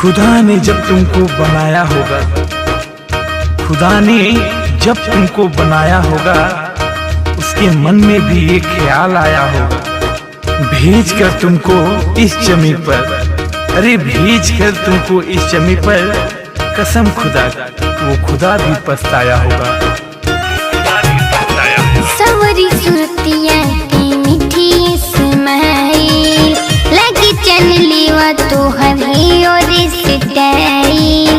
खुदा ने जब तुमको बनाया होगा, खुदा ने जब तुमको बनाया होगा, उसके मन में भी ये ख्याल आया होगा, भेज कर तुमको इस जमीन पर, अरे भेज कर तुमको इस जमीन पर, कसम खुदा वो खुदा भी पछताया होगा। सवरी सुरतिया की मीठी स्माइल लगी चलली वा तो हरी और स्टाइल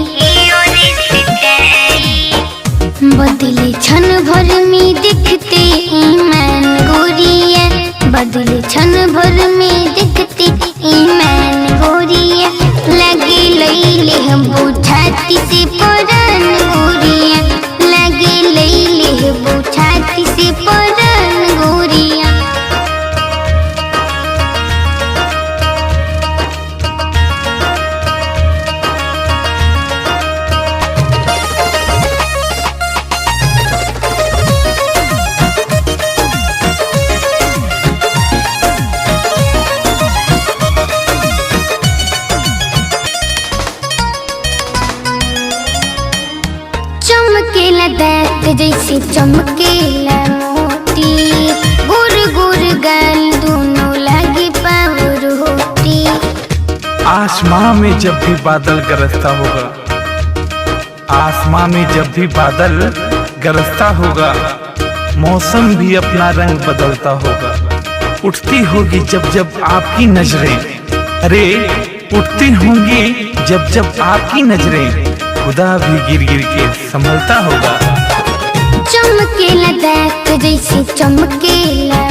बदले क्षण भर में दिखते ईमान गोरिया, बदले क्षण भर में दिखते ईमान गोरिया, लगे लैले हम बुझाती से परान गोरिया, लगे लैले बुझाती से परान गोरिया। चमकेला दांत जैसे चमकेला मोती, गुर गुर गाल दोनों लागे पावर होती। आसमां में जब भी बादल गरजता होगा, आसमां में जब भी बादल गरजता होगा, मौसम भी अपना रंग बदलता होगा। उठती होगी जब जब आपकी नजरें, अरे उठती होंगी जब जब आपकी नजरें, खुदा भी गिर गिर के संभलता होगा। चमकेला दांत जैसे चमकेला